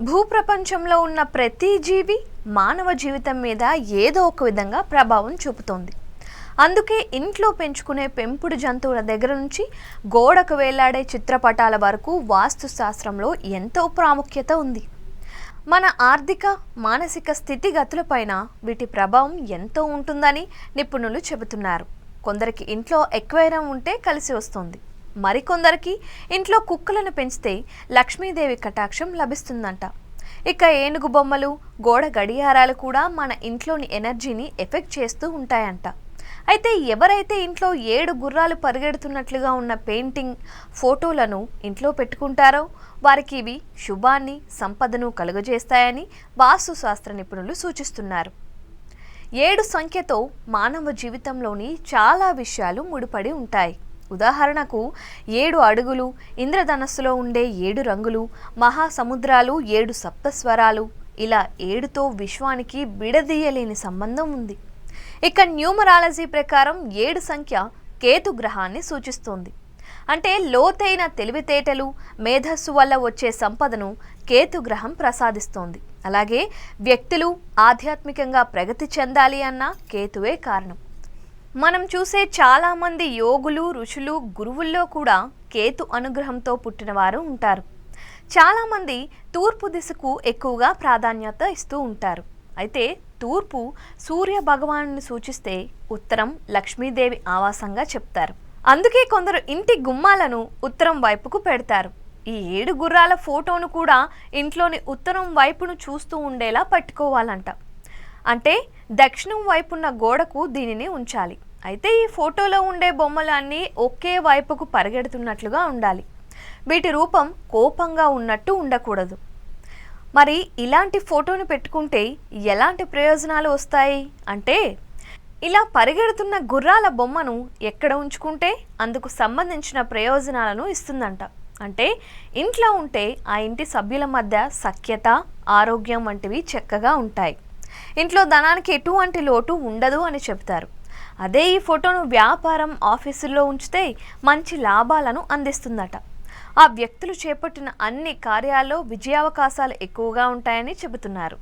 భూప్రపంచంలో ఉన్న ప్రతి జీవి మానవ జీవితం మీద ఏదో ఒక విధంగా ప్రభావం చూపుతోంది. అందుకే ఇంట్లో పెంచుకునే పెంపుడు జంతువుల దగ్గర నుంచి గోడకు వేలాడే చిత్రపటాల వరకు వాస్తు శాస్త్రంలో ఎంతో ప్రాముఖ్యత ఉంది. మన ఆర్థిక మానసిక స్థితిగతులపైన వీటి ప్రభావం ఎంతో ఉంటుందని నిపుణులు చెబుతున్నారు. కొందరికి ఇంట్లో ఎక్వేరియం ఉంటే కలిసి వస్తుంది, మరికొందరికి ఇంట్లో కుక్కలను పెంచితే లక్ష్మీదేవి కటాక్షం లభిస్తుందంట. ఇక ఏనుగు బొమ్మలు, గోడ గడియారాలు కూడా మన ఇంట్లోని ఎనర్జీని ఎఫెక్ట్ చేస్తూ ఉంటాయంట. అయితే ఎవరైతే ఇంట్లో 7 గుర్రాలు పరిగెడుతున్నట్లుగా ఉన్న పెయింటింగ్ ఫోటోలను ఇంట్లో పెట్టుకుంటారో వారికి ఇవి శుభాన్ని, సంపదను కలుగజేస్తాయని వాస్తు శాస్త్ర నిపుణులు సూచిస్తున్నారు. 7 సంఖ్యతో మానవ జీవితంలోని చాలా విషయాలు ముడిపడి ఉంటాయి. ఉదాహరణకు 7 అడుగులు, ఇంద్రధనస్సులో ఉండే 7 రంగులు, మహాసముద్రాలు 7 సప్తస్వరాలు, ఇలా 7తో విశ్వానికి విడదీయలేని సంబంధం ఉంది. ఇక న్యూమరాలజీ ప్రకారం 7 సంఖ్య కేతు గ్రహాన్ని సూచిస్తోంది. అంటే లోతైన తెలివితేటలు, మేధస్సు వల్ల వచ్చే సంపదను కేతు గ్రహం ప్రసాదిస్తోంది. అలాగే వ్యక్తులు ఆధ్యాత్మికంగా ప్రగతి చెందాలి అన్న కేతువే కారణం. మనం చూసే చాలామంది యోగులు, ఋషులు, గురువుల్లో కూడా కేతు అనుగ్రహంతో పుట్టినవారు ఉంటారు. చాలామంది తూర్పు దిశకు ఎక్కువగా ప్రాధాన్యత ఇస్తూ ఉంటారు. అయితే తూర్పు సూర్య భగవాను సూచిస్తే ఉత్తరం లక్ష్మీదేవి ఆవాసంగా చెప్తారు. అందుకే కొందరు ఇంటి గుమ్మాలను ఉత్తరం వైపుకు పెడతారు. ఈ 7 గుర్రాల ఫోటోను కూడా ఇంట్లోని ఉత్తరం వైపును చూస్తూ ఉండేలా పట్టుకోవాలంట. అంటే దక్షిణం వైపున్న గోడకు దీనిని ఉంచాలి. అయితే ఈ ఫోటోలో ఉండే బొమ్మలన్నీ ఒకే వైపుకు పరిగెడుతున్నట్లుగా ఉండాలి. వీటి రూపం కోపంగా ఉన్నట్టు ఉండకూడదు. మరి ఇలాంటి ఫోటోను పెట్టుకుంటే ఎలాంటి ప్రయోజనాలు వస్తాయి అంటే, ఇలా పరిగెడుతున్న గుర్రాల బొమ్మను ఎక్కడ ఉంచుకుంటే అందుకు సంబంధించిన ప్రయోజనాలను ఇస్తుందంట. అంటే ఇంట్లో ఉంటే ఆ ఇంటి సభ్యుల మధ్య సఖ్యత, ఆరోగ్యం వంటివి చక్కగా ఉంటాయి. ఇంట్లో ధనానికి ఎటువంటి లోటు ఉండదు అని చెప్తారు. అదే ఈ ఫోటోను వ్యాపారం, ఆఫీసుల్లో ఉంచితే మంచి లాభాలను అందిస్తుందట. ఆ వ్యక్తులు చేపట్టిన అన్ని కార్యాల్లో విజయావకాశాలు ఎక్కువగా ఉంటాయని చెబుతున్నారు.